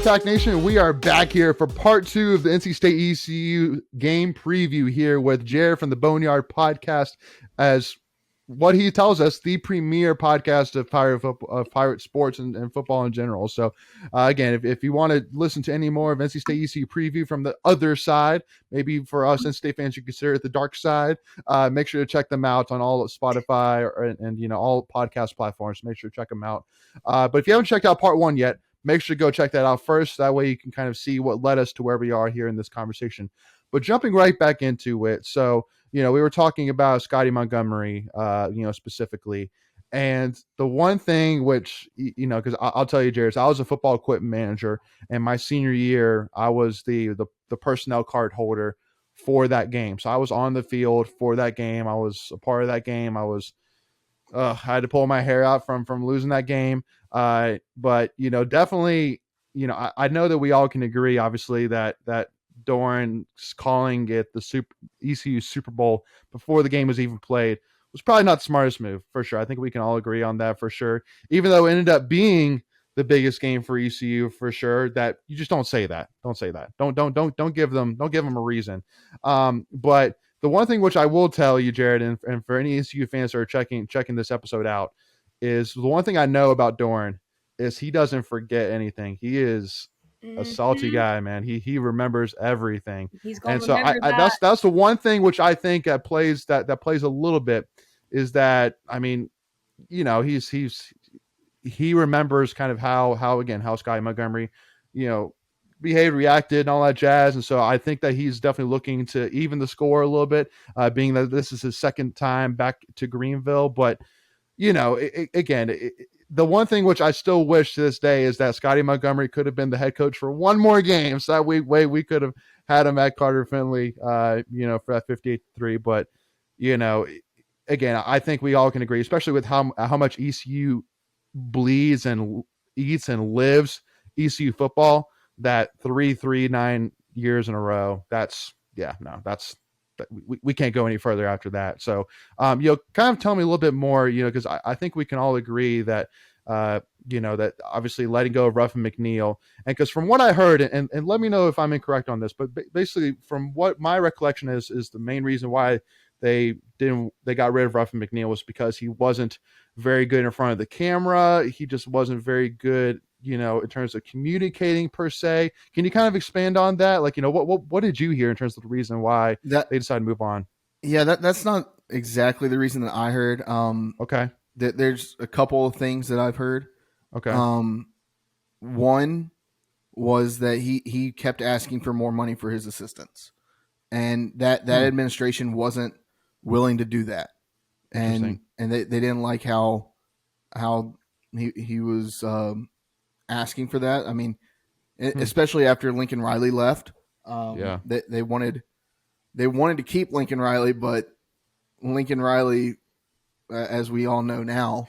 Attack Nation? We are back here for part 2 of the NC State ECU game preview here with Jared from the Boneyard Podcast, as what he tells us, the premier podcast of pirate sports and football in general. So again, if you want to listen to any more of NC State ECU preview from the other side, maybe for us NC State fans, you consider it the dark side, make sure to check them out on all of Spotify and all podcast platforms. Make sure to check them out. But if you haven't checked out part 1 yet, make sure to go check that out first. That way you can kind of see what led us to where we are here in this conversation. But jumping right back into it. So, we were talking about Scotty Montgomery, specifically. And the one thing which, because I'll tell you, Jared, I was a football equipment manager, and my senior year, I was the personnel card holder for that game. So I was on the field for that game. I was a part of that game. I had to pull my hair out from losing that game. But, definitely, I know that we all can agree, obviously, that Doeren calling it the ECU Super Bowl before the game was even played was probably not the smartest move, for sure. I think we can all agree on that for sure. Even though it ended up being the biggest game for ECU, for sure, that you just don't say that. Don't say that. Don't give them a reason. But the one thing which I will tell you, Jared, and for any ECU fans that are checking this episode out, is the one thing I know about Doeren is he doesn't forget anything. He is a salty guy, man. He remembers everything. He's going and to so remember that. That's the one thing which I think that plays a little bit, is that, I mean, he remembers kind of how Scotty Montgomery, behaved, reacted, and all that jazz. And so I think that he's definitely looking to even the score a little bit, being that this is his second time back to Greenville. But the one thing which I still wish to this day is that Scotty Montgomery could have been the head coach for one more game. So that we could have had him at Carter Finley, for that 58-3. But, again, I think we all can agree, especially with how much ECU bleeds and eats and lives ECU football, that 9 years in a row. We can't go any further after that. So, kind of tell me a little bit more, because I think we can all agree that, that obviously letting go of Ruffin McNeil, and because from what I heard, and let me know if I'm incorrect on this, but basically from what my recollection is the main reason why they got rid of Ruffin McNeil was because he wasn't very good in front of the camera. He just wasn't very good, in terms of communicating per se. Can you kind of expand on that? Like, what did you hear in terms of the reason why they decided to move on? Yeah, that's not exactly the reason that I heard. Okay. There's a couple of things that I've heard. Okay. One was that he kept asking for more money for his assistants, and that administration wasn't willing to do that. And they didn't like how he was asking for that. I mean, especially after Lincoln Riley left, they wanted to keep Lincoln Riley, but Lincoln Riley, as we all know now,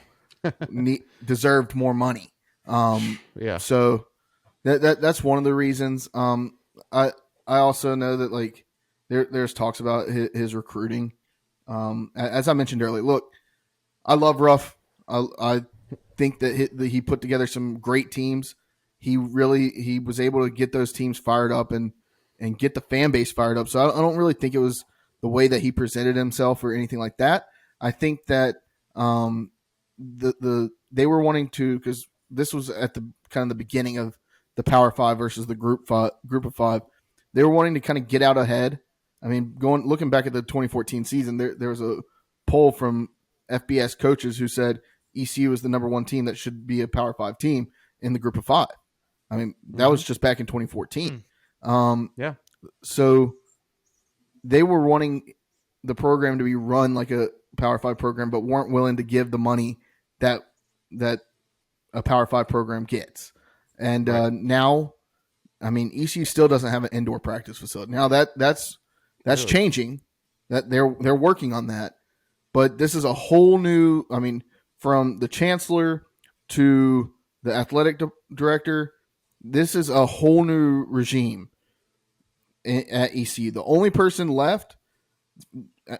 deserved more money. So that's one of the reasons. I also know that, like, there's talks about his recruiting. As I mentioned earlier, look, I love Ruff. I think that he put together some great teams. He was able to get those teams fired up and get the fan base fired up. So I don't really think it was the way that he presented himself or anything like that. I think that they were wanting to, because this was at the kind of the beginning of the Power Five versus the Group of Five. They were wanting to kind of get out ahead. I mean, looking back at the 2014 season, there was a poll from FBS coaches who said ECU is the number 1 team that should be a Power 5 team in the Group of 5. I mean, that was just back in 2014. So they were wanting the program to be run like a Power 5 program, but weren't willing to give the money that a Power 5 program gets. And now, I mean, ECU still doesn't have an indoor practice facility. Now that's really changing. That they're working on that. But this is a whole new, I mean, from the chancellor to the athletic director, this is a whole new regime at ECU. The only person left,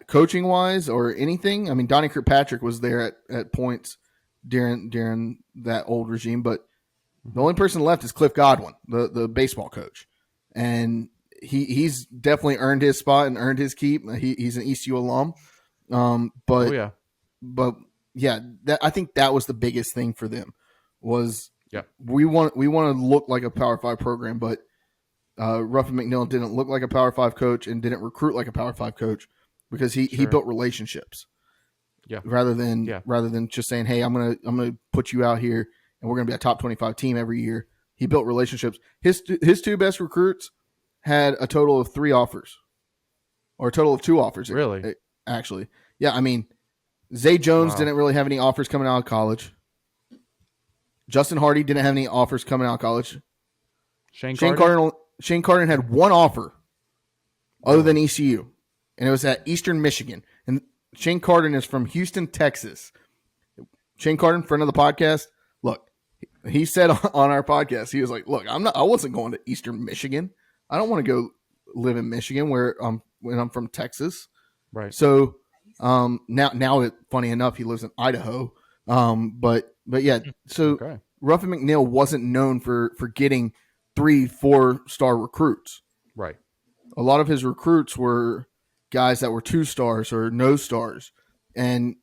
coaching wise or anything, I mean, Donnie Kirkpatrick was there at points during that old regime, but The only person left is Cliff Godwin, the baseball coach, and he's definitely earned his spot and earned his keep. He's an ECU alum, but I think that was the biggest thing for them was we want to look like a Power 5 program, but Ruffin McNeil didn't look like a Power 5 coach and didn't recruit like a Power 5 coach because he built relationships. Yeah. Rather than just saying, "Hey, I'm gonna put you out here and we're gonna be a top 25 team every year." He built relationships. His two best recruits had a total of 3 offers, or a total of 2 offers. Really? Actually, yeah. I mean, Zay Jones didn't really have any offers coming out of college. Justin Hardy didn't have any offers coming out of college. Shane Carden had 1 offer other than ECU, and it was at Eastern Michigan. And Shane Carden is from Houston, Texas. Shane Carden, friend of the podcast, look, he said on our podcast, he was like, "Look, I wasn't going to Eastern Michigan. I don't want to go live in Michigan when I'm from Texas." Right. So now funny enough, he lives in Idaho. But yeah, so Ruffin McNeil wasn't known for getting 3-4-star recruits. Right. A lot of his recruits were guys that were 2 stars or no stars, and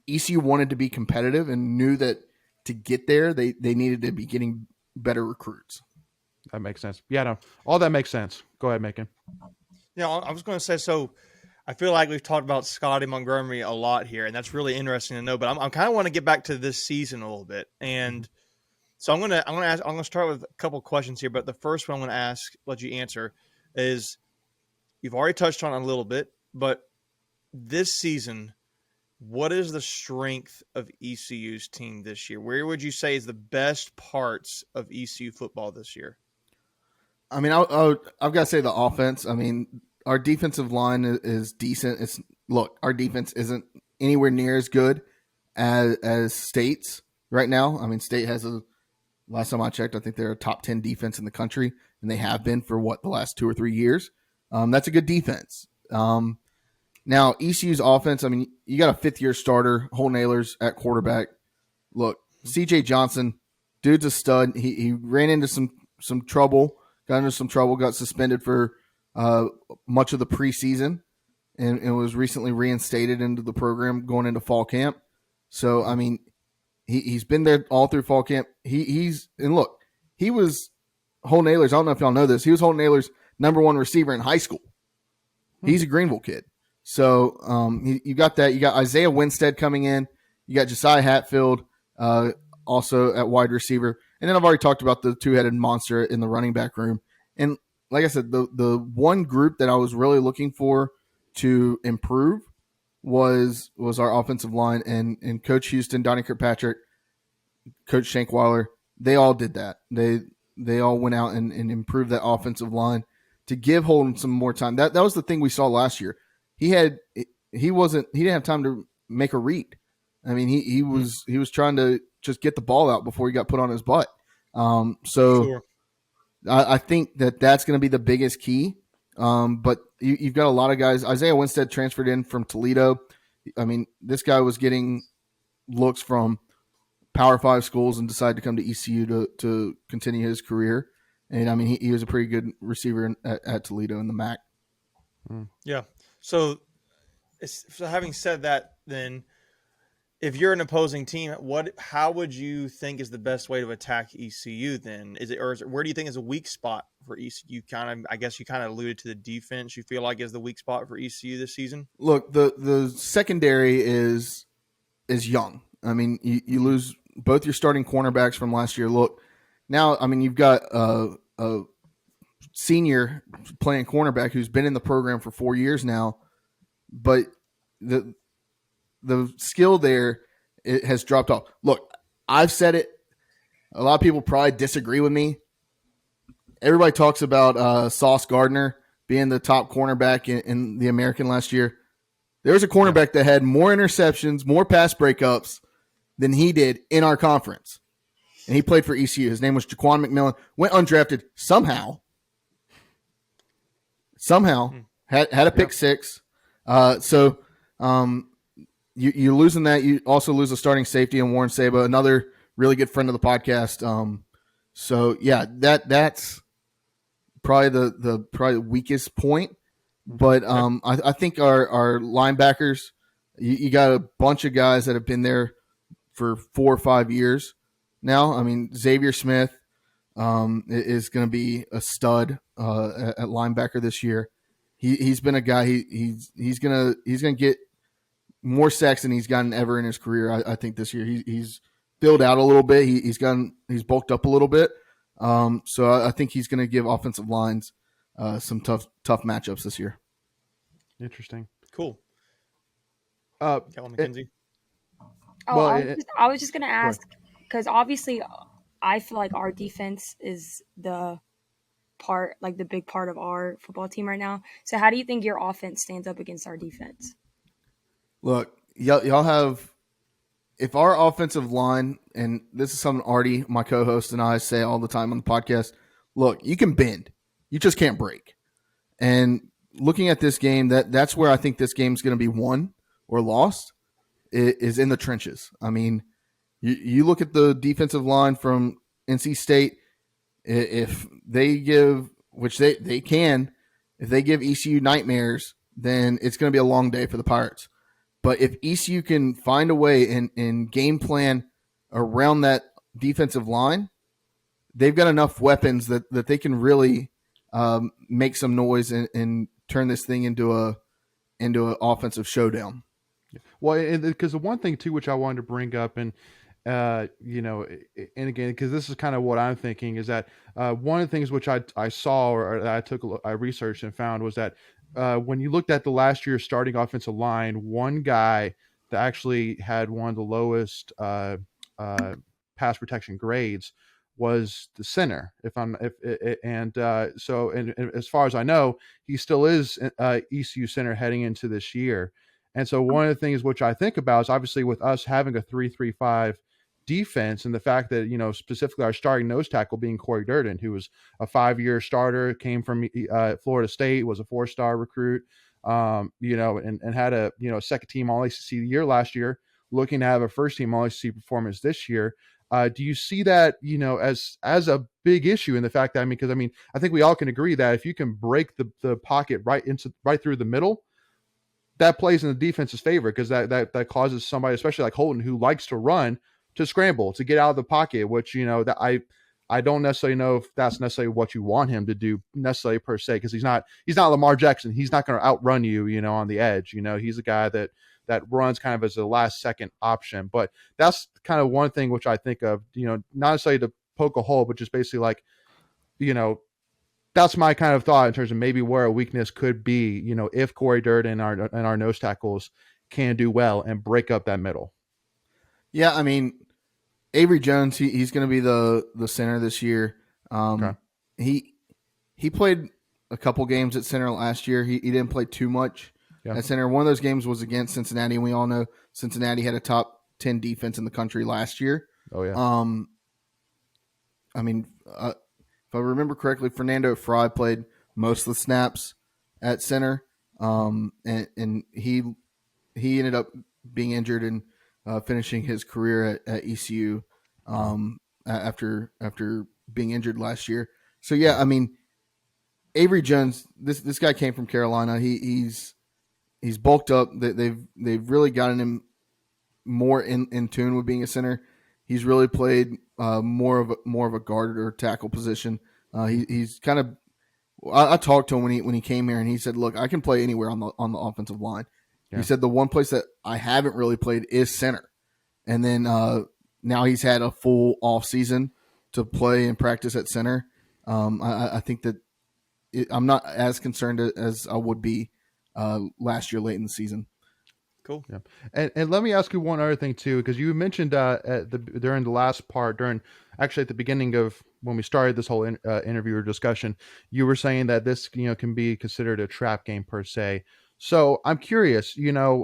ECU wanted to be competitive and knew that to get there, they needed to be getting better recruits. That makes sense. Yeah, no, all that makes sense. Go ahead, Macon. Yeah, I was going to say, so I feel like we've talked about Scotty Montgomery a lot here, and that's really interesting to know. But I'm kind of want to get back to this season a little bit, and so I'm going to start with a couple questions here. But the first one I'm going to let you answer, is you've already touched on it a little bit, but this season, what is the strength of ECU's team this year? Where would you say is the best parts of ECU football this year? I mean, I've got to say the offense. I mean, our defensive line is decent. Our defense isn't anywhere near as good as State's right now. I mean, State has last time I checked, I think they're a top 10 defense in the country, and they have been for the last 2 or 3 years. That's a good defense. Now, ECU's offense, I mean, you got a 5th-year starter, Hole Nailers at quarterback. Look, CJ Johnson, dude's a stud. He ran into some trouble, got suspended for much of the preseason, and was recently reinstated into the program going into fall camp. So, I mean, he's been there all through fall camp. He was Hole Nailers. I don't know if y'all know this. He was Hole Nailers' #1 receiver in high school. He's a Greenville kid. So you got that. You got Isaiah Winstead coming in. You got Josiah Hatfield also at wide receiver. And then I've already talked about the 2-headed monster in the running back room. And like I said, the one group that I was really looking for to improve was our offensive line. And Coach Houston, Donnie Kirkpatrick, Coach Shankweiler, they all did that. They all went out and improved that offensive line to give Holden some more time. That was the thing we saw last year. He didn't have time to make a read. I mean, he was trying to just get the ball out before he got put on his butt. Sure. I think that's going to be the biggest key. But you've got a lot of guys. Isaiah Winstead transferred in from Toledo. I mean, this guy was getting looks from Power 5 schools and decided to come to ECU to continue his career. And I mean, he was a pretty good receiver at Toledo in the MAC. Yeah. So having said that, then if you're an opposing team, how would you think is the best way to attack ECU then? Where do you think is a weak spot for ECU? I guess you kind of alluded to the defense you feel like is the weak spot for ECU this season? Look, the secondary is young. I mean, you lose both your starting cornerbacks from last year. Look, now, I mean, you've got a senior playing cornerback who's been in the program for 4 years now, but the skill there, it has dropped off. Look, I've said it. A lot of people probably disagree with me. Everybody talks about Sauce Gardner being the top cornerback in the American last year. There was a cornerback that had more interceptions, more pass breakups than he did in our conference. And he played for ECU. His name was Jaquan McMillan. Went undrafted somehow. Had a pick six. So you're losing that. You also lose a starting safety in Warren Saba, another really good friend of the podcast. So yeah, that's probably the weakest point. But I think our linebackers, you got a bunch of guys that have been there for 4 or 5 years now. I mean, Xavier Smith is going to be a stud at linebacker this year. He's been a guy. He's gonna get more sacks than he's gotten ever in his career. I think this year he's filled out a little bit. He's bulked up a little bit. So I think he's going to give offensive lines some tough matchups this year. Interesting. Cool. McKenzie. I was just going to ask, because obviously I feel like our defense is the big part of our football team right now. So how do you think your offense stands up against our defense? Look, y'all have, if our offensive line, and this is something Artie, my co-host, and I say all the time on the podcast, look, you can bend. You just can't break. And looking at this game, that's where I think this game is going to be won or lost, is in the trenches. I mean, you look at the defensive line from NC State, if they give, which they can, if they give ECU nightmares, then it's going to be a long day for the Pirates. But if ECU can find a way and game plan around that defensive line, they've got enough weapons that they can really make some noise and turn this thing into an offensive showdown. Well, because the one thing too, which I wanted to bring up, and and again, because this is kind of what I'm thinking, is that one of the things which I saw or I researched and found was that when you looked at the last year's starting offensive line, one guy that actually had one of the lowest pass protection grades was the center. And as far as I know, he still is ECU center heading into this year. And so one of the things which I think about is obviously with us having a 3-3-5 defense, and the fact that, specifically our starting nose tackle being Corey Durden, who was a 5-year starter, came from Florida State, was a 4-star recruit, and had a second team All ACC year last year, looking to have a first team All ACC performance this year. Do you see that, as a big issue in the fact that, because I think we all can agree that if you can break the pocket right through the middle, that plays in the defense's favor, because that causes somebody, especially like Holton, who likes to run, to scramble, to get out of the pocket, which, that I don't necessarily know if that's necessarily what you want him to do necessarily per se, because he's not Lamar Jackson. He's not going to outrun you, on the edge. He's a guy that runs kind of as a last second option. But that's kind of one thing which I think of, not necessarily to poke a hole, but just basically like, that's my kind of thought in terms of maybe where a weakness could be, if Corey Durden and our nose tackles can do well and break up that middle. Yeah, Avery Jones, he's going to be the center this year. Okay. He played a couple games at center last year. He didn't play too much at center. One of those games was against Cincinnati, and we all know Cincinnati had a top 10 defense in the country last year. Oh, yeah. If I remember correctly, Fernando Fry played most of the snaps at center, and he ended up being injured and finishing his career at ECU after being injured last year. So yeah, Avery Jones, this guy came from Carolina. He's bulked up. They've really gotten him more in tune with being a center. He's really played more of a guard or tackle position. He's kind of. I talked to him when he came here, and he said, "Look, I can play anywhere on the offensive line." Yeah. He said the one place that I haven't really played is center, and then now he's had a full off season to play and practice at center. I think that I'm not as concerned as I would be last year late in the season. Cool. Yeah. And let me ask you one other thing too, because you mentioned during the last part, actually at the beginning of when we started this whole interview or discussion, you were saying that this can be considered a trap game per se. So I'm curious, because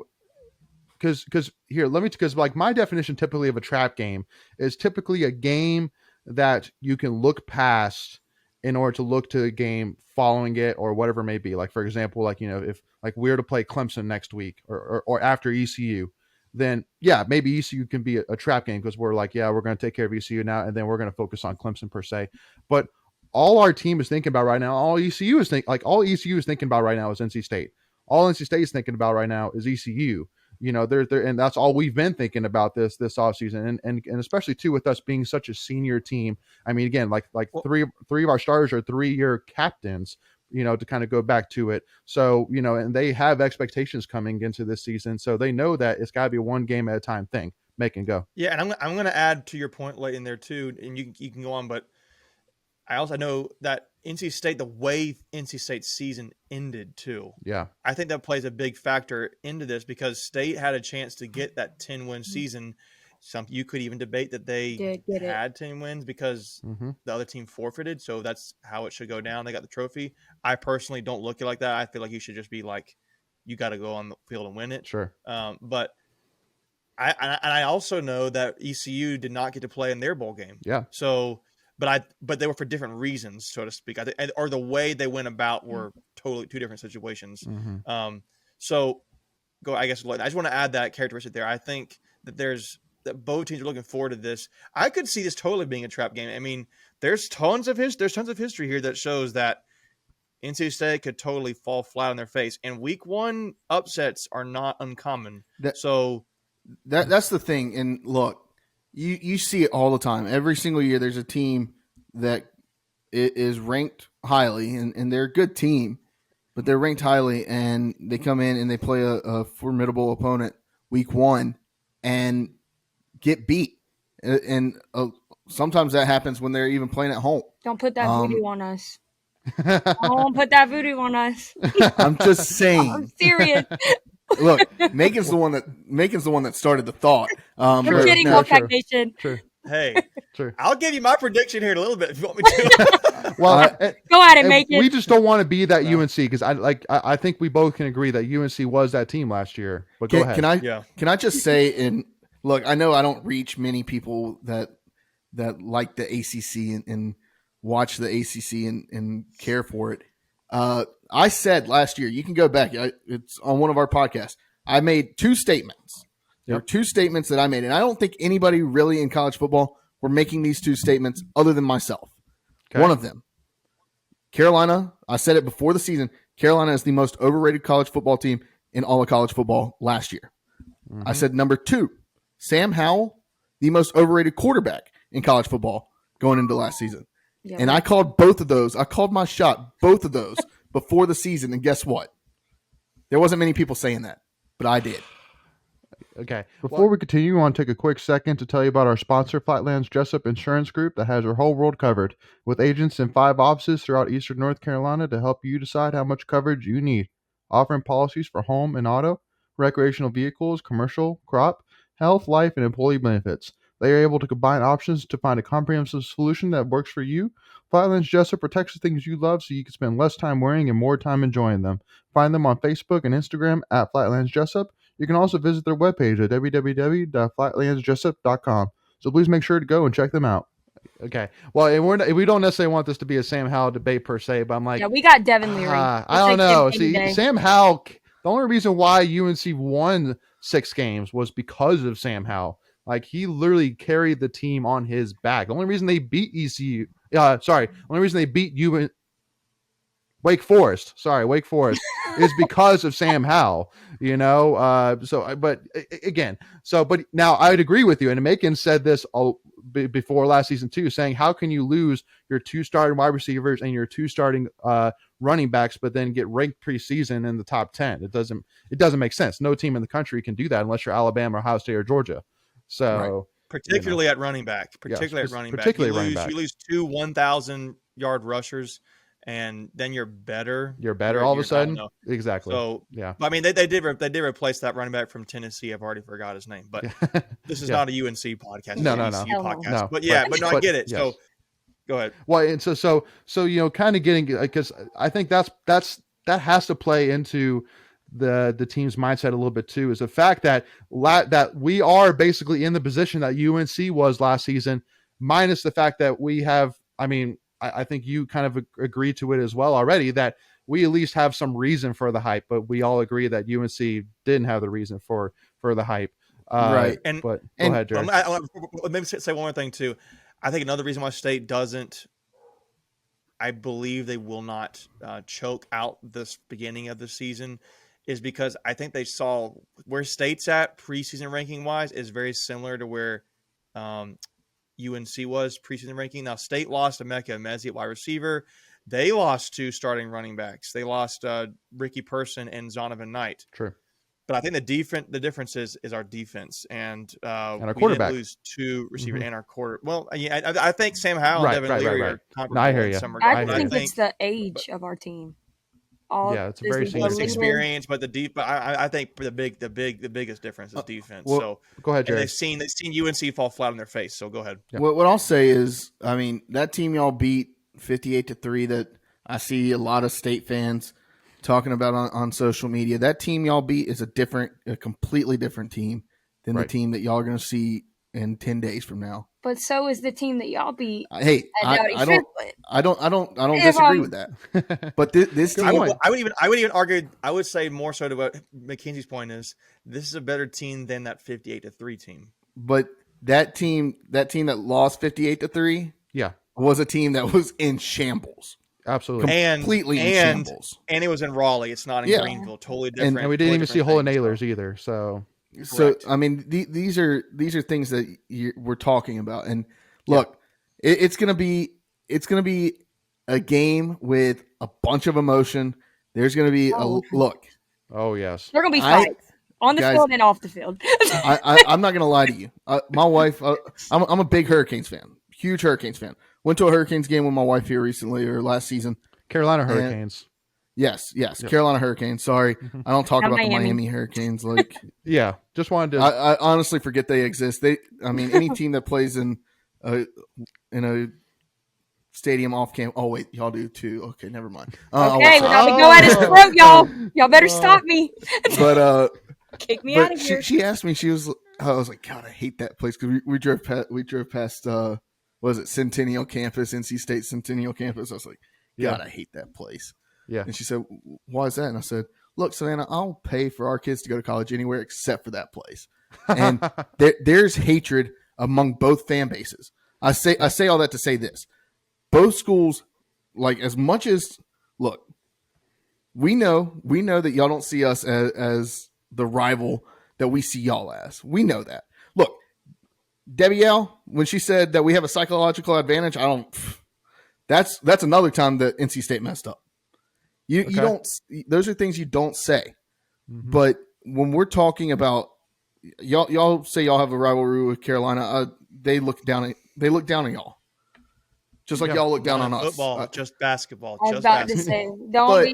like my definition typically of a trap game is typically a game that you can look past in order to look to a game following it or whatever it may be. Like, for example, if like we're to play Clemson next week or after ECU, then yeah, maybe ECU can be a trap game because we're like, yeah, we're going to take care of ECU now, and then we're going to focus on Clemson per se. But all our team is thinking about right now, all ECU is thinking about right now is NC State. All NC State is thinking about right now is ECU. And that's all we've been thinking about this offseason, and especially too with us being such a senior team. I mean, again, like three of our starters are 3-year captains. To kind of go back to it. So, and they have expectations coming into this season. So they know that it's got to be a one game at a time thing. Make and go. Yeah. And I'm going to add to your point late in there too, and you can go on, but I also know that NC State, the way NC State's season ended too. Yeah. I think that plays a big factor into this because State had a chance to get that 10-win season. You could even debate that they had 10 wins because the other team forfeited. So that's how it should go down. They got the trophy. I personally don't look at it like that. I feel like you should just be like, you got to go on the field and win it. Sure. But I also know that ECU did not get to play in their bowl game. Yeah. So, but they were for different reasons, so to speak. Or the way they went about were totally two different situations. So I guess I just want to add that characteristic there. I think that that both teams are looking forward to this. I could see this totally being a trap game. I mean, there's tons of history here that shows that NC State could totally fall flat on their face. And week 1 upsets are not uncommon. That's the thing. And look, you see it all the time. Every single year there's a team that is ranked highly, and they're a good team, but they're ranked highly, and they come in and they play a formidable opponent week 1 and get beat. And sometimes that happens when they're even playing at home. Don't put that voodoo on us. Don't put that voodoo on us. I'm just saying. I'm serious. Look, Megan's the one that started the thought. I'm kidding, Wolfpack Nation. True. Hey, True. I'll give you my prediction here in a little bit if you want me to. Well, go at it, Megan. We just don't want to be that UNC because I think we both can agree that UNC was that team last year. But go ahead. Can I just say, and look, I know I don't reach many people that like the ACC and watch the ACC and care for it. I said last year, you can go back. It's on one of our podcasts. I made 2 statements. There were 2 statements that I made, and I don't think anybody really in college football were making these 2 statements other than myself. Okay. One of them, Carolina, I said it before the season, Carolina is the most overrated college football team in all of college football last year. I said number 2, Sam Howell, the most overrated quarterback in college football going into last season. Yeah. And I called both of those. I called my shot, both of those, before the season. And guess what? There wasn't many people saying that, but I did. Okay. Before we continue, I want to take a quick second to tell you about our sponsor, Flatlands Jessup Insurance Group, that has your whole world covered, with agents in 5 offices throughout Eastern North Carolina to help you decide how much coverage you need. Offering policies for home and auto, recreational vehicles, commercial, crop, health, life, and employee benefits. They are able to combine options to find a comprehensive solution that works for you. Flatlands Jessup protects the things you love so you can spend less time wearing and more time enjoying them. Find them on Facebook and Instagram at Flatlands Jessup. You can also visit their webpage at www.flatlandsjessup.com. So please make sure to go and check them out. Okay. Well, and we don't necessarily want this to be a Sam Howell debate per se, but I'm like, yeah, we got Devin Leary. I don't know. See, Sam Howell, the only reason why UNC won 6 games was because of Sam Howell. Like, he literally carried the team on his back. The only reason they beat ECU, only reason they beat Wake Forest is because of Sam Howell, but now I'd agree with you. And Macon said this before last season too, saying, how can you lose your 2 starting wide receivers and your 2 starting running backs, but then get ranked preseason in the top 10? It doesn't make sense. No team in the country can do that unless you're Alabama, Ohio State, or Georgia. So right. Particularly at running back, You lose 2 1,000-yard rushers, and then you're better. You're all of a sudden. Exactly. So yeah. I mean, they did replace that running back from Tennessee. I've already forgot his name, but this is not a UNC podcast. No. Podcast. No. But I get it. Yes. So go ahead. Well, and so kind of getting, because I think that has to play into the team's mindset a little bit too, is the fact that we are basically in the position that UNC was last season, minus the fact that we have, I think you kind of agreed to it as well already, that we at least have some reason for the hype, but we all agree that UNC didn't have the reason for the hype. Right. But go ahead, Jared. Let me say one more thing too. I think another reason why State doesn't, I believe they will not choke out this beginning of the season, is because I think they saw where State's at preseason ranking wise is very similar to where UNC was preseason ranking. Now State lost Emeka Emezi at wide receiver. They lost 2 starting running backs. They lost Ricky Person and Zonovan Knight. True. But I think the difference is our defense and our we quarterback. Didn't lose 2 receivers and our quarter. Well, yeah, I think Sam Howell and Devin Leary are comparable. No, I hear you. In some regards. I think it's the age of our team. It's a very it's experience, but the deep. But I think the biggest difference is defense. Well, so go ahead, Jared. They've seen UNC fall flat on their face. So go ahead. Yeah. What I'll say is, I mean, that team y'all beat 58-3. That I see a lot of State fans talking about on social media. That team y'all beat is a completely different team than the team that y'all are going to see in 10 days from now. But so is the team that y'all beat. Hey, I don't disagree with that. But this team, I would even argue. I would say more so to what McKenzie's point is. This is a better team than that 58-3 team. But that team that lost 58-3, was a team that was in shambles. Absolutely, completely in shambles. And it was in Raleigh. It's not in Greenville. Totally different. And we didn't even see Hole Nailers either. So I mean, these are things that we're talking about. And look, it's gonna be a game with a bunch of emotion. There's gonna be a look. Oh yes, there are gonna be fights on the field and off the field. I'm not gonna lie to you. My wife, I'm a big Hurricanes fan, huge Hurricanes fan. Went to a Hurricanes game with my wife here recently or last season. Carolina Hurricanes. Yes, Carolina Hurricanes. Sorry, I don't talk about the Miami Hurricanes. Like, just wanted to. I honestly forget they exist. Any team that plays in a stadium off campus. Oh wait, y'all do too. Okay, never mind. Okay, without me go at his throat, y'all better stop me. But kick me out of here. She asked me. I was like, God, I hate that place because we drove past. Was it Centennial Campus, NC State Centennial Campus? I was like, God, I hate that place. Yeah. And she said, why is that? And I said, look, Savannah, I'll pay for our kids to go to college anywhere except for that place. And there's hatred among both fan bases. I say all that to say this. Both schools, like, as much as, look, we know that y'all don't see us as the rival that we see y'all as. We know that. Look, Debbie L., when she said that we have a psychological advantage, that's another time that NC State messed up. You don't, those are things you don't say. Mm-hmm. But when we're talking about, y'all say y'all have a rivalry with Carolina, they look down on y'all. Just like y'all look down on us. Football, just basketball. I was about to say, But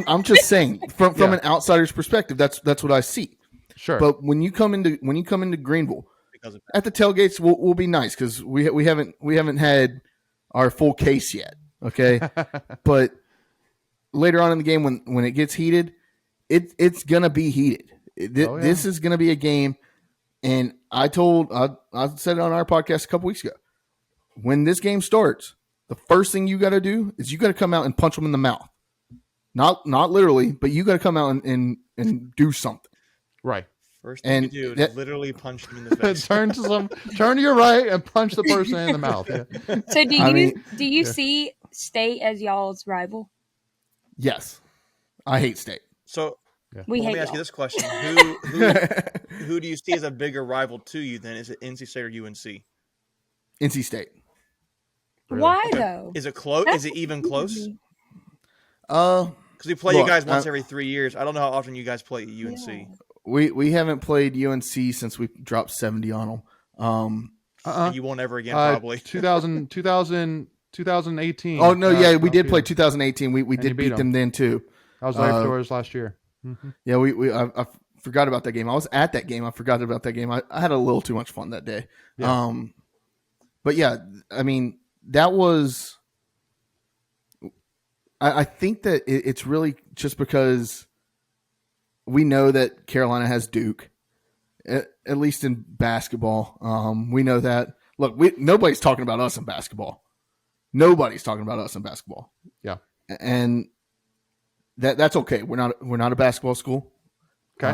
I'm just saying, from an outsider's perspective, that's what I see. Sure. But when you come into Greenville, at the tailgates, we'll be nice because we haven't had our full case yet. Okay, but later on in the game, when it gets heated, it's gonna be heated. This is gonna be a game, and I said it on our podcast a couple weeks ago. When this game starts, the first thing you got to do is you got to come out and punch them in the mouth. Not literally, but you got to come out and do something. Right. First thing you do is literally punch them in the face. turn to your right and punch the person in the mouth. Yeah. So do you see State as y'all's rival? Yes. I hate State. So let me ask you this question. Who do you see as a bigger rival to you then? Is it NC State or UNC? NC State. Really? Why though? Is it close? Is it even close? Because we play you guys once every 3 years. I don't know how often you guys play UNC. Yeah. We haven't played UNC since we dropped 70 on them. You won't ever again, probably. 2018. Oh no, we did play 2018. We did beat them then too. I was live doors last year. Mm-hmm. Yeah, I forgot about that game. I was at that game. I forgot about that game. I had a little too much fun that day. Yeah. But yeah, I mean, that was. I think that it's really just because we know that Carolina has Duke, at least in basketball. We know that. Look, nobody's talking about us in basketball. Nobody's talking about us in basketball. Yeah, and that's okay. We're not a basketball school. Okay.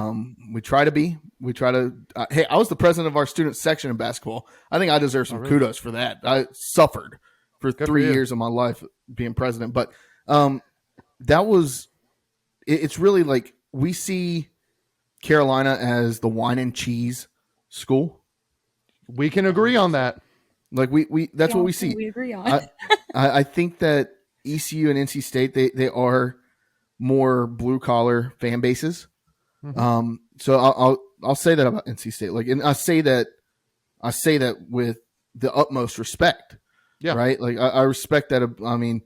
We try to be. We try to. Hey, I was the president of our student section in basketball. I think I deserve some kudos for that. I suffered for Good 3 for you. years of my life being president, but that was. It's really like we see Carolina as the wine and cheese school. We can agree on that. Like we that's what we see. We agree on. I think that ECU and NC State they are more blue collar fan bases. Mm-hmm. So I'll say that about NC State. Like, and I say that with the utmost respect. Yeah. Right. Like I respect that. I mean,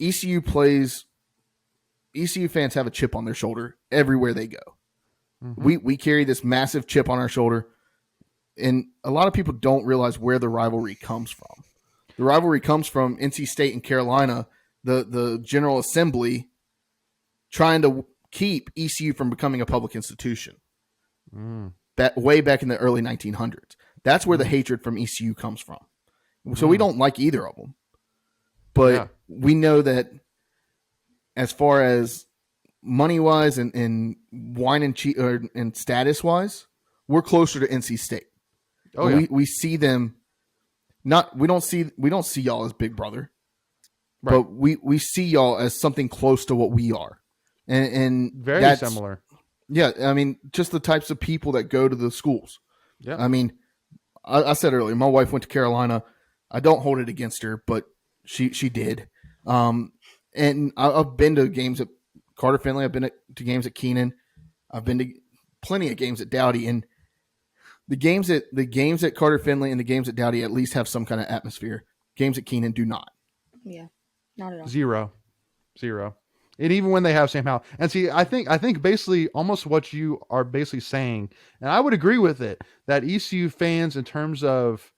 ECU fans have a chip on their shoulder everywhere they go. Mm-hmm. We carry this massive chip on our shoulder, and a lot of people don't realize where the rivalry comes from. The rivalry comes from NC State and Carolina, the General Assembly trying to keep ECU from becoming a public institution. Way back in the early 1900s. That's where the hatred from ECU comes from. So we don't like either of them. But we know that as far as money-wise and wine and cheese and status-wise, we're closer to NC State. Oh, yeah. We see them we don't see y'all as big brother. Right. But we see y'all as something close to what we are. And very similar. Yeah, I mean, just the types of people that go to the schools. Yeah. I mean, I said earlier, my wife went to Carolina. I don't hold it against her, but she did. And I've been to games at Carter Finley. I've been to games at Keenan. I've been to plenty of games at Dowdy. And the games at Carter Finley and the games at Dowdy at least have some kind of atmosphere. Games at Keenan do not. Yeah, not at all. Zero. And even when they have Sam Howell. And see, I think basically almost what you are basically saying, and I would agree with it, that ECU fans in terms of,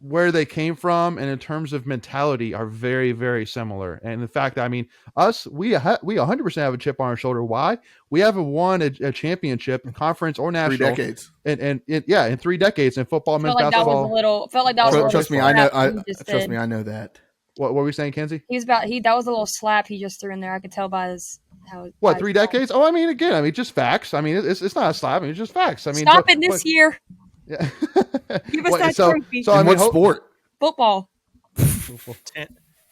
where they came from and in terms of mentality are very, very similar. And the fact that, I mean, we 100% have a chip on our shoulder. Why? We haven't won a championship, conference or national. 3 decades. And in 3 decades in football, men's basketball. Felt like that was a little. Trust me, I know. Trust me, I know that. What were we saying, Kenzie? That was a little slap he just threw in there. I could tell by his how. 3 decades? Oh, I mean, just facts. I mean, it's not a slap. I mean, it's just facts. I mean, stop it this year. Yeah. Give us that trophy. So I mean, what sport? Football.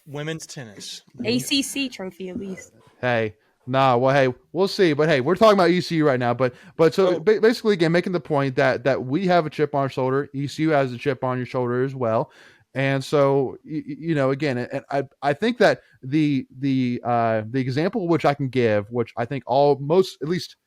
Women's tennis. ACC trophy at least. Hey, nah. Well, hey, we'll see. But hey, we're talking about ECU right now. But basically, again, making the point that we have a chip on our shoulder. ECU has a chip on your shoulder as well. And so, again, and I think that the example which I can give, which I think at least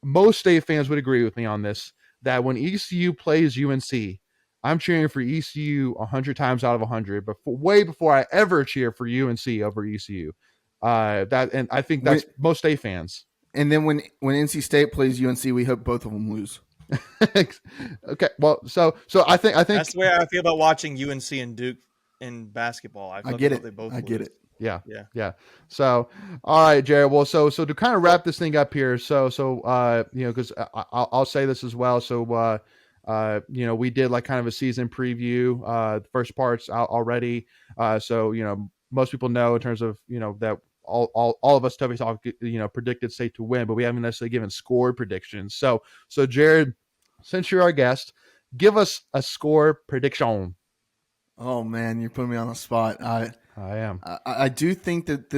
most state fans would agree with me on this, that when ECU plays UNC, I'm cheering for ECU 100 times out of 100, but way before I ever cheer for UNC over ECU. And I think that's most state fans. And then when NC State plays UNC, we hope both of them lose. Okay, well, so I think that's the way I feel about watching UNC and Duke in basketball. I get it. I get it. Yeah. So, all right, Jared. Well, so to kind of wrap this thing up here. So because I'll say this as well. So, we did like kind of a season preview. The first part's out already. So, most people know in terms of, that all of us Tuffy Talk, predicted State to win, but we haven't necessarily given score predictions. So Jared, since you're our guest, give us a score prediction. Oh man, you're putting me on the spot. I am. I do think that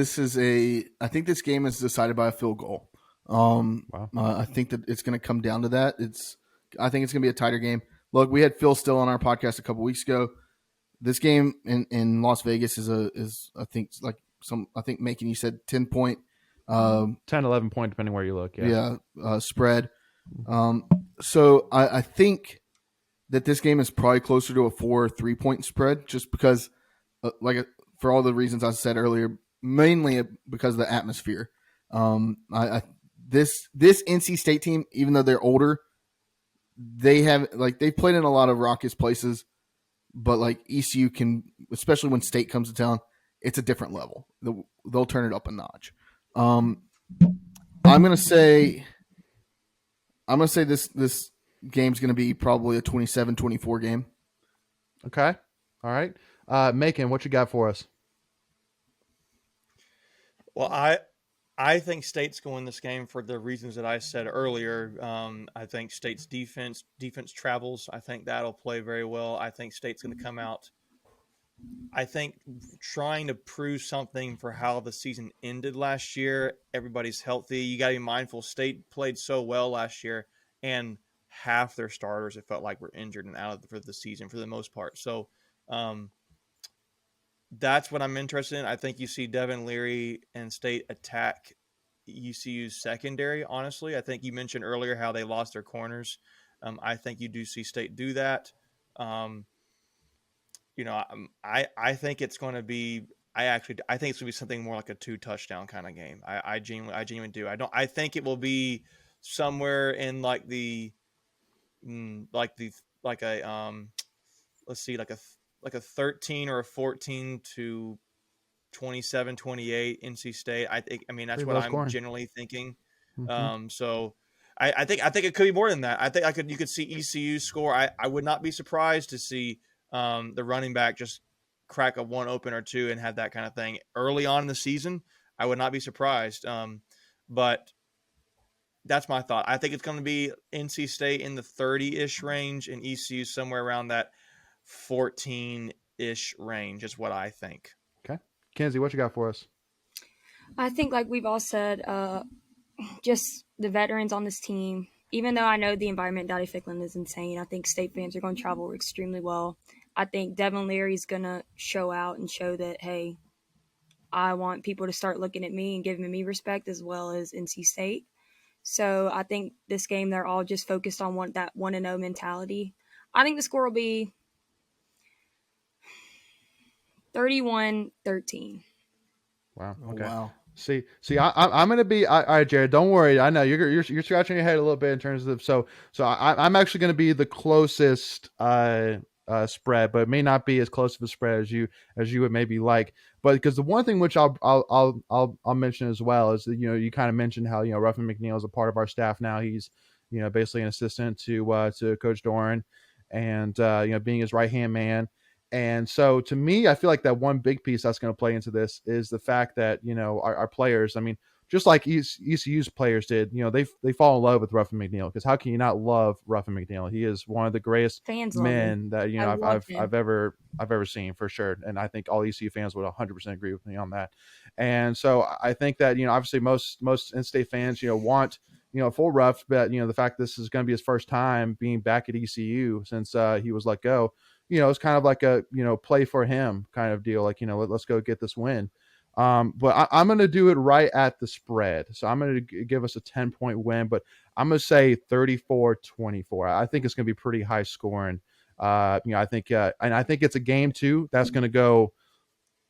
I think this game is decided by a field goal. Wow. I think that it's going to come down to that. I think it's going to be a tighter game. Look, we had Phil Still on our podcast a couple weeks ago. This game in Las Vegas is I think making, you said 10 point, 10, 11 point, depending where you look. Yeah. Spread. So I think that this game is probably closer to a 4 or 3 point spread, just because, for all the reasons I said earlier, mainly because of the atmosphere. This NC State team, even though they're older, they've played in a lot of raucous places, but ECU can, especially when State comes to town, it's a different level. They'll turn it up a notch. I'm gonna say this game's gonna be probably a 27-24 game. Okay. All right. Macon, what you got for us? Well, I think State's going to win this game for the reasons that I said earlier. I think State's defense travels. I think that'll play very well. I think State's going to come out. I think trying to prove something for how the season ended last year. Everybody's healthy. You got to be mindful. State played so well last year, and half their starters, it felt like, were injured and out for the season for the most part. So that's what I'm interested in. I think you see Devin Leary and State attack ECU's secondary, honestly. I think you mentioned earlier how they lost their corners. I think you do see State do that. I think it's going to be – I think it's going to be something more like a 2-touchdown kind of game. I genuinely do. I think it will be somewhere in like a 13 or a 14 to 27, 28 NC State. That's Pretty what low I'm scoring. generally thinking. Mhm. So I think it could be more than that. I think you could see ECU score. I would not be surprised to see the running back just crack a one open or two and have that kind of thing early on in the season. I would not be surprised. But that's my thought. I think it's going to be NC State in the 30-ish range and ECU somewhere around that 14-ish range is what I think. Okay. Kenzie, what you got for us? I think, like we've all said, just the veterans on this team, even though I know the environment Dowdy Ficklin is insane, I think State fans are going to travel extremely well. I think Devin Leary's going to show out and show that, hey, I want people to start looking at me and giving me respect, as well as NC State. So I think this game, they're all just focused on that 1-0 mentality. I think the score will be 31-13. Wow. Oh, Okay. wow. See, I'm gonna be all right, Jared. Don't worry. I know you're scratching your head a little bit in terms of so I'm actually gonna be the closest spread, but it may not be as close of a spread as you would maybe like. But because the one thing which I'll mention as well is that you kind of mentioned how Ruffin McNeil is a part of our staff now. He's basically an assistant to Coach Doeren, and being his right hand man. And so to me, I feel like that one big piece that's going to play into this is the fact that, our players, just like ECU's players did, they fall in love with Ruffin McNeil, because how can you not love Ruffin McNeil? He is one of the greatest Fans love him. men that, I've ever seen, for sure. And I think all ECU fans would 100% agree with me on that. And so I think that, obviously most in-state fans, want, full Ruff, but, the fact this is going to be his first time being back at ECU since he was let go, it's kind of like a, play for him kind of deal. Like, let's go get this win. But I'm going to do it right at the spread. So I'm going to give us a 10-point win, but I'm going to say 34-24. I think it's going to be pretty high scoring. I think, and I think it's a game too that's going to go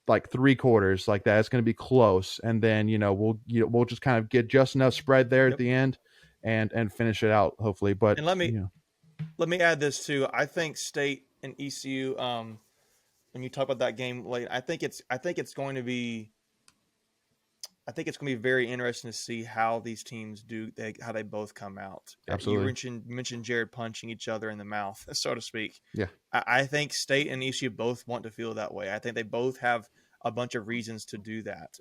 like 3 quarters like that. It's going to be close. And then, we'll just kind of get just enough spread there at the end and finish it out, hopefully. But and let me add this too. I think State and ECU, when you talk about that game late, I think it's going to be very interesting to see how these teams how they both come out. Absolutely. You mentioned Jared punching each other in the mouth, so to speak. Yeah. I think State and ECU both want to feel that way. I think they both have a bunch of reasons to do that.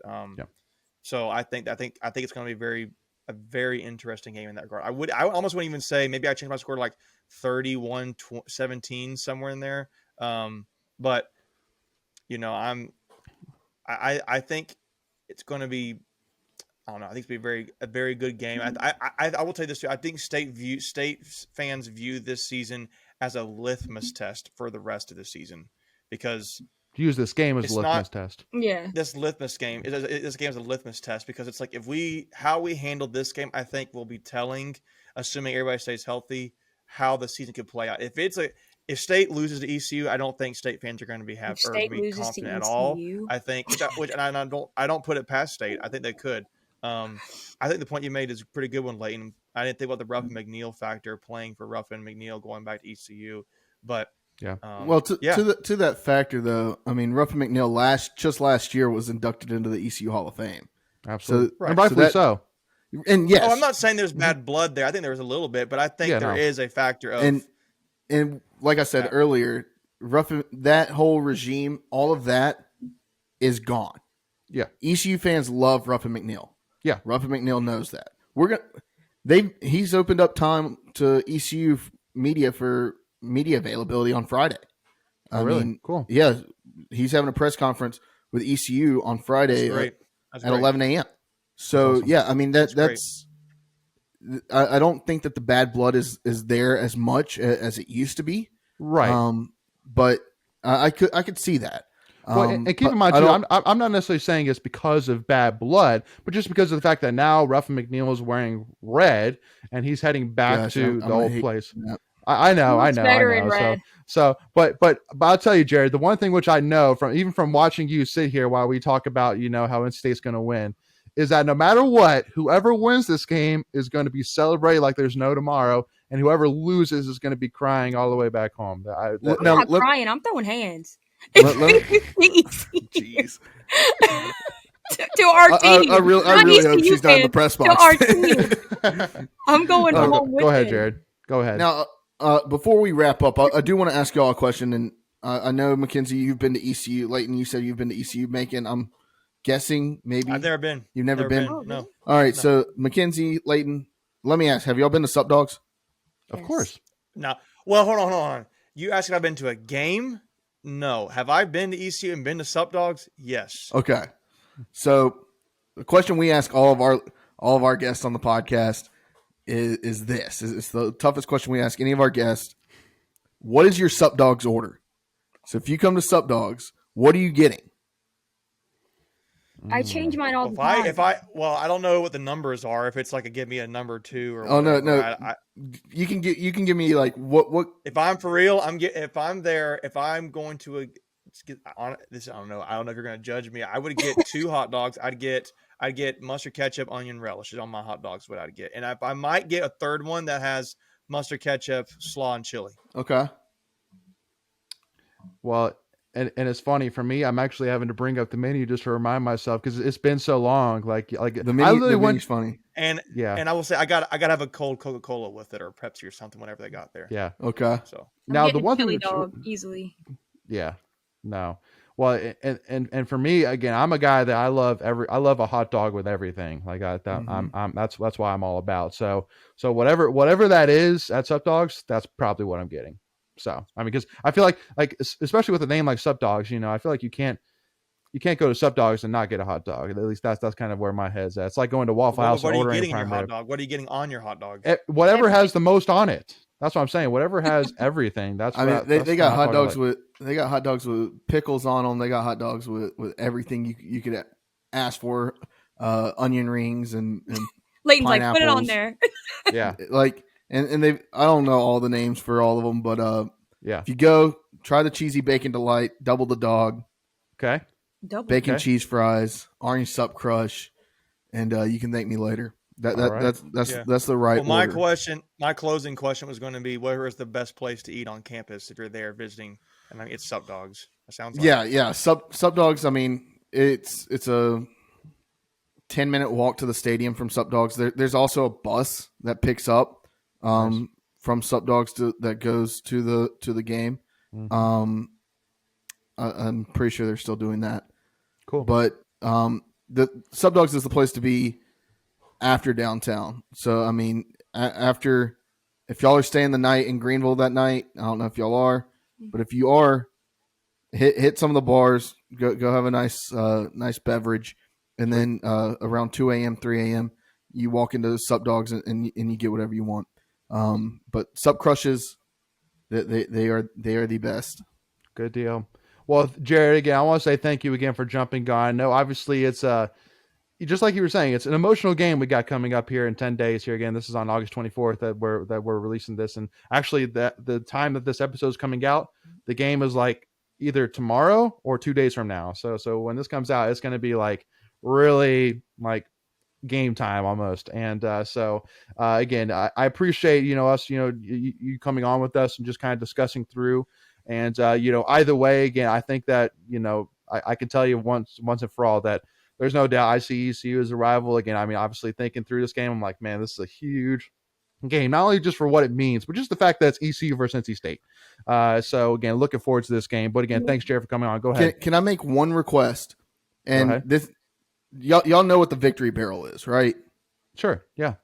So I think it's going to be a very interesting game in that regard. I almost wouldn't even say, maybe I change my score to like 31-17, somewhere in there. But I think it's going to be, I don't know. I think it's going to be a very good game. I will tell you this too. I think State fans view this season as a litmus test for the rest of the season, because use this game as a litmus test. Yeah. This game is a litmus test, because it's like how we handled this game, I think will be telling, assuming everybody stays healthy, how the season could play out. If State loses to ECU, I don't think State fans are going to be confident at all. I think, and I don't put it past State. I think they could. I think the point you made is a pretty good one, Leighton. I didn't think about the Ruffin McNeil factor, playing for Ruffin McNeil going back to ECU, but yeah. To that factor though, Ruffin McNeil last year was inducted into the ECU Hall of Fame. Absolutely, and rightfully so. And yes, I'm not saying there's bad blood there. I think there was a little bit, but I think there is a factor of. And like I said earlier, Ruffin, that whole regime, all of that is gone. Yeah, ECU fans love Ruffin McNeil. Yeah. Ruffin McNeil knows that. He's opened up time to ECU media for media availability on Friday. Oh, really? Cool. Yeah, he's having a press conference with ECU on Friday at 11 a.m. So awesome. yeah, I mean that's I don't think that the bad blood is there as much as it used to be. Right. But I could see that. Well, and keep in mind too, I'm not necessarily saying it's because of bad blood, but just because of the fact that now Ruffin McNeil is wearing red and he's heading back to the old place. I know. But I'll tell you, Jared, the one thing which I know from watching you sit here while we talk about, how NC State's going to win, is that no matter what, whoever wins this game is going to be celebrated like there's no tomorrow, and whoever loses is going to be crying all the way back home. I'm not crying. I'm throwing hands. Jeez. to our team. I really hope she's not in the press box. To our team. I'm going home with Go ahead, Jared. Go ahead. Now, before we wrap up, I do want to ask y'all a question. And I know, Mackenzie, you've been to ECU. Leighton, you said you've been to ECU. Macon, I'm guessing maybe. I've never been. You've never been? Oh, no. All right. No. So, Mackenzie, Leighton, let me ask, have y'all been to Sup Dogs? Of course. No. Well, hold on. You asked if I've been to a game? No. Have I been to ECU and been to Sup Dogs? Yes. Okay. So the question we ask all of our guests on the podcast is this. It's the toughest question we ask any of our guests. What is your Sup Dogs order? So if you come to Sup Dogs, what are you getting? I change mine all the time. I don't know what the numbers are. If it's like give me a number 2 or no. You can give me like what if I'm for real. If I'm there. If I'm going to I don't know. I don't know if you're going to judge me. I would get 2 hot dogs. I'd get mustard, ketchup, onion relishes on my hot dogs. What I'd get, and I might get a third one that has mustard, ketchup, slaw, and chili. Okay. Well, and it's funny for me. I'm actually having to bring up the menu just to remind myself because it's been so long. Like the menu's funny. And I will say I got to have a cold Coca-Cola with it or Pepsi or something whenever they got there. Yeah. Okay. So now the one chili thing dog easily. Yeah. No. Well, and for me again, I'm a guy that I love a hot dog with everything. Like that's why I'm all about. So whatever that is at Sup Dogs, that's probably what I'm getting. So I mean, because I feel like especially with a name like Sup Dogs, I feel like you can't go to Sup Dogs and not get a hot dog. At least that's kind of where my head's at. It's like going to Waffle House and ordering a prime rib. What are you getting on your hot dog? Whatever has the most on it. That's what I'm saying. Whatever has everything. That's. They got hot dogs with pickles on them. They got hot dogs with everything you could ask for, onion rings and Leighton's pineapples. Like, put it on there. Yeah. And they I don't know all the names for all of them, but yeah. If you go, try the cheesy bacon delight, double the dog. Okay. Bacon cheese fries, orange sup crush, and you can thank me later. That's the right. Well, my closing question was going to be, where is the best place to eat on campus if you're there visiting? And it's Sup Dogs. That sounds like yeah. Sup Dogs. I mean, it's a 10-minute walk to the stadium from Sup Dogs. There's also a bus that picks up from Sup Dogs that goes to the game. Mm-hmm. I'm pretty sure they're still doing that. Cool. But the Sup Dogs is the place to be after downtown. So, I mean, after, if y'all are staying the night in Greenville that night, I don't know if y'all are, but if you are, hit some of the bars, go have a nice beverage, and then around 2 a.m., 3 a.m., you walk into the Sup Dogs and you get whatever you want. But Sup Crushes, they are the best. Good deal. Well, Jared, again, I want to say thank you again for jumping on. No, obviously it's just like you were saying, it's an emotional game we got coming up here in 10 days here. Again, this is on August 24th that we're releasing this. And actually the time that this episode is coming out, the game is like either tomorrow or 2 days from now. So when this comes out, it's going to be like really like game time almost. And again, I appreciate, us, you coming on with us and just kind of discussing through. And, either way, again, I think that, I can tell you once and for all that there's no doubt I see ECU as a rival. Again, I mean, obviously thinking through this game, I'm like, man, this is a huge game, not only just for what it means, but just the fact that it's ECU versus NC State. So, again, looking forward to this game. But, again, thanks, Jared, for coming on. Go ahead. Can I make one request? And y'all know what the victory barrel is, right? Sure. Yeah.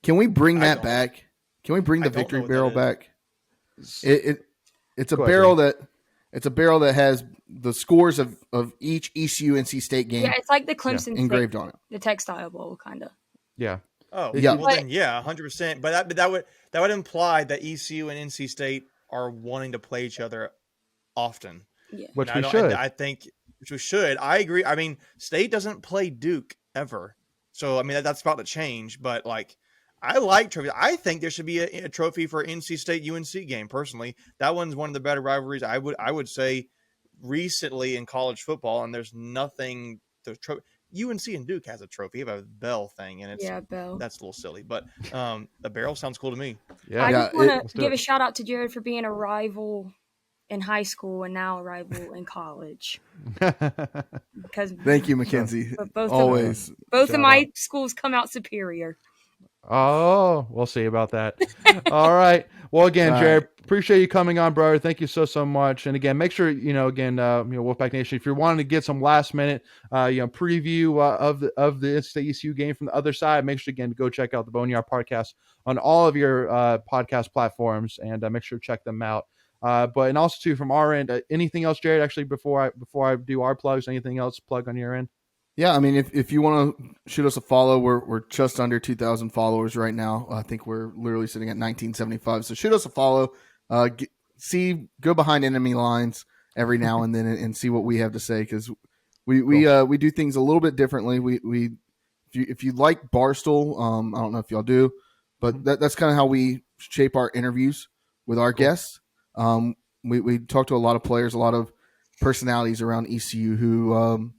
Can we bring I that don't. back? Can we bring I the don't know victory what barrel that back? It's a Go ahead, barrel that has the scores of each ECU NC State game Yeah, it's like the Clemson engraved State, on it. the Textile Bowl, kind of. Yeah. Oh, Yeah. well then, yeah, 100%. But that would imply that ECU and NC State are wanting to play each other often. Yeah. Which And we should. I think which we should. I agree. I mean, State doesn't play Duke ever, so I mean that's about to change. But like, I like trophies. I think there should be a trophy for NC State UNC game. Personally, that one's one of the better rivalries. I would say recently in college football, and there's nothing. UNC and Duke has a trophy. They have a bell thing, and it's Bell. that's a little silly. But the barrel sounds cool to me. Yeah. I just want let's to do give it. a shout out to Jared for being a rival in high school and now a rival in college. Because Thank you, Mackenzie. both Always. of Shout my out. schools come out superior. Oh, we'll see about that. All right. Well, again, All Jared, right. appreciate you coming on, brother. Thank you so much. And again, make sure Wolfpack Nation, if you're wanting to get some last minute, preview of the State ECU game from the other side, make sure again to go check out the Boneyard Podcast on all of your podcast platforms, and make sure to check them out. And also too from our end, anything else, Jared? Actually, before I do our plugs, anything else plug on your end? Yeah, I mean, if you want to shoot us a follow, we're just under 2,000 followers right now. I think we're literally sitting at 1975. So shoot us a follow. Go behind enemy lines every now and then and see what we have to say, because we do things a little bit differently. If you like Barstool, I don't know if y'all do, but that's kind of how we shape our interviews with our guests. We talk to a lot of players, a lot of personalities around ECU who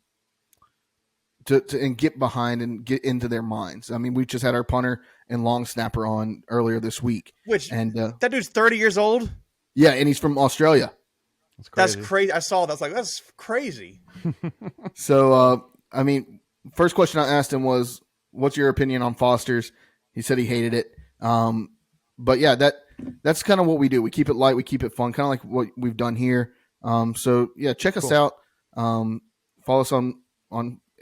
and get behind and get into their minds. I mean, we just had our punter and long snapper on earlier this week. That dude's 30 years old? Yeah, and he's from Australia. That's crazy. I saw that. I was like, that's crazy. So, I mean, first question I asked him was, what's your opinion on Foster's? He said he hated it. But yeah, that's kind of what we do. We keep it light. We keep it fun, kind of like what we've done here. So yeah, check us out. Follow us on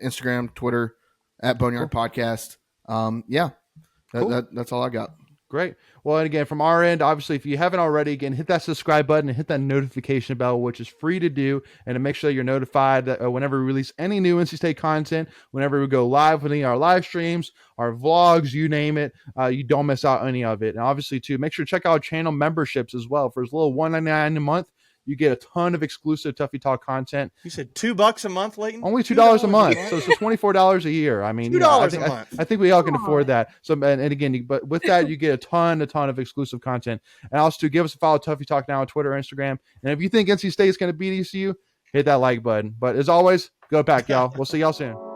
Instagram, Twitter, at Boneyard Podcast. That's all I got. Great. Well, and again, from our end, obviously, if you haven't already, again, hit that subscribe button and hit that notification bell, which is free to do, and to make sure that you're notified that whenever we release any new NC State content, whenever we go live with any of our live streams, our vlogs, you name it, you don't miss out on any of it. And obviously, too, make sure to check out channel memberships as well. For as little $1.99 a month, you get a ton of exclusive Tuffy Talk content. You said $2 a month, Leighton? Only $2 a month, so it's $24 a year. I mean, $2 a month. I think we all can afford that. So, and again, but with that, you get a ton of exclusive content. And also, to give us a follow, Tuffy Talk now on Twitter, Instagram. And if you think NC State is going to beat ECU, hit that like button. But as always, go back, y'all. We'll see y'all soon.